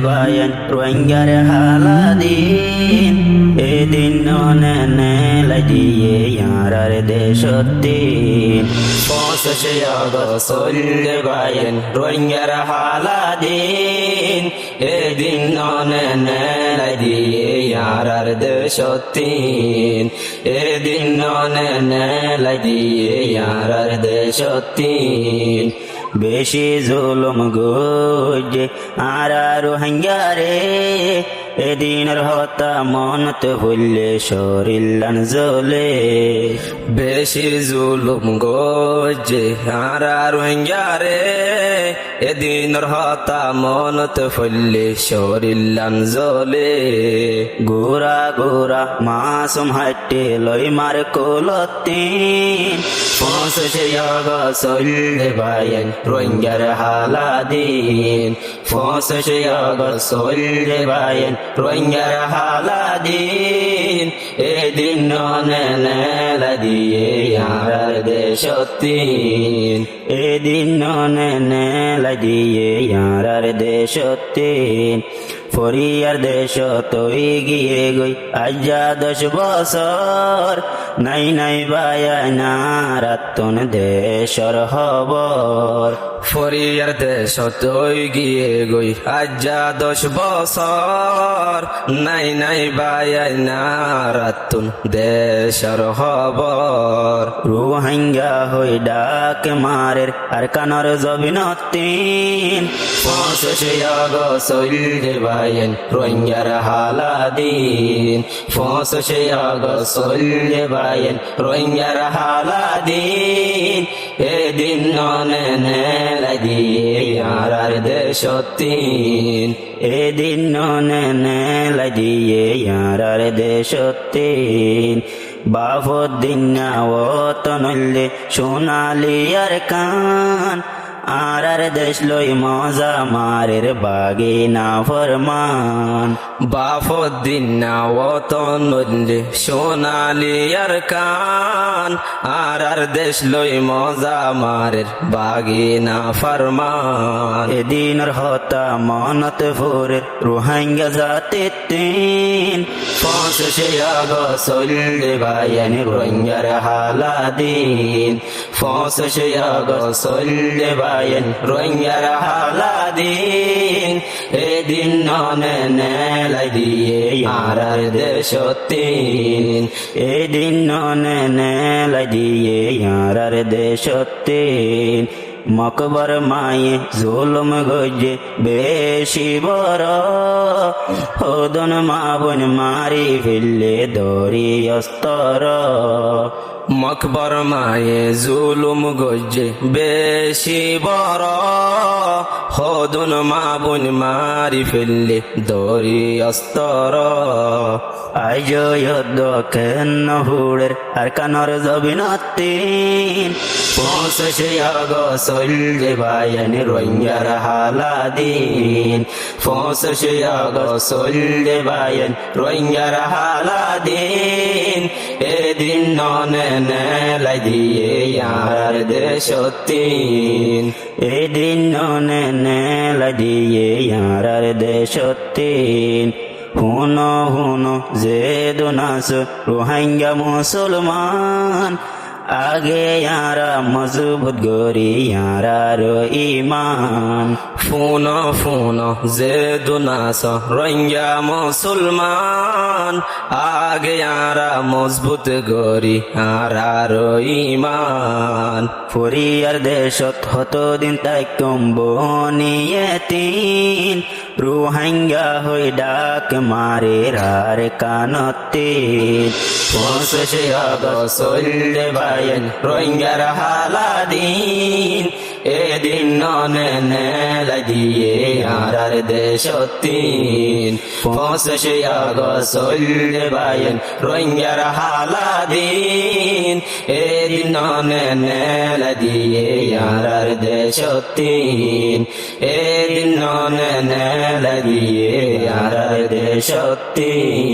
Bayan ruangar haladin edin onene ladiye yarar deshotin Fosashayaga solle bayan ruangar haladin edin onene ladiye yarar deshotin edin onene ladiye yarar deshotin বেশি জুলুম গজে আরারু হাঙ্গারে এদিনের হতা মনত হইলে শরীলান জ্বলে বেশি জুলুম গজে আরারু হাঙ্গারে এদিনের হতা মনত হইলে শরীলান জ্বলে গোরা গোরা মাসুম হাটে লই মার কোলতিন ফসে ইয়াগা সল্লে বায়ান রোহিঙ্গার হালাদিন ফসে ইয়াগা সল্লে বায়ান রোহিঙ্গার হালাদিন এদিন ননে লাদিয়ে ইয়ার দেশতিন এদিন ননে লাদিয়ে ইয়ার দেশতিন ফরিয়ার দেশ তৈ গিয়ে গই আজা 10 বছর নাই নাই বায়া না রাতন দেশর খবর ফরিয়ার দেশ তৈ গিয়ে গই আজা 10 বছর নাই নাই বায়া না রাতন দেশর খবর রোহিঙ্গা হই ডাক মারের আর কানর জবিনতিন ফসে ইয়াগো সইলে bayan roingar haladin foshe yaga solle bayan roingar haladin edin nonene ladiye yarar deshotin edin nonene ladiye yarar deshotin বাফুদ্দিনা ওতনলে সোনালি আর কান আরার দেশ লই মজা মারের বাগে না ফরমান বাফুদ্দিনা ওতনলে সোনালি আর কান আরার দেশ লই মজা মারের বাগে না ফরমান এদিনের হতা মনত ভোরে রোহিঙ্গা জাতে তিন ফসে ইয়াগা সল্লে বায়ান রোহিঙ্গার হালাদিন ফসে ইয়াগা সল্লে bayan roingar haladin edin nonene ladiye yarar deshotin edin nonene ladiye yarar deshotin মকবর মায়ে জুলুম গজে বেশি বড় হদন মাবন মারি ফেললে দরি অস্তর মকবর মায়ে জুলুম গজে বেশি বড় হদন মাবন মারি ফেললে দরি অস্তর আজ যুদ্ধ কেন হুড়ের আর কানর জবিনতিন ফসে ইয়াগো সল্লে বায়ান রোহিঙ্গার হালাদিন ফসে ইয়াগো সল্লে বায়ান রোহিঙ্গার হালাদিন এদিন ননে লাদিয়ে ইয়ার দেশতিন এদিন ননে লাদিয়ে ইয়ার দেশতিন হুনো হুনো জেদুনাস রোহিঙ্গা মুসলমান আগে ইয়ারা মজবুত গরি ইয়ারার ইমান ফুনো ফুনো জেদুনাস রোহিঙ্গা মুসলমান আগে ইয়ারা মজবুত গরি ইয়ারার ইমান ফরিয়ার দেশত হতদিন তাই কম্বনিয়ে তিন রোহিঙ্গা হই ডাক মারে রার কানতিন ফসে ইয়াগা সল্লে bayan roingar haladin edin nonene ladiye yarar deshotin foshe yaga solle bayan roingar haladin edin nonene ladiye yarar deshotin edin nonene ladiye yarar deshotin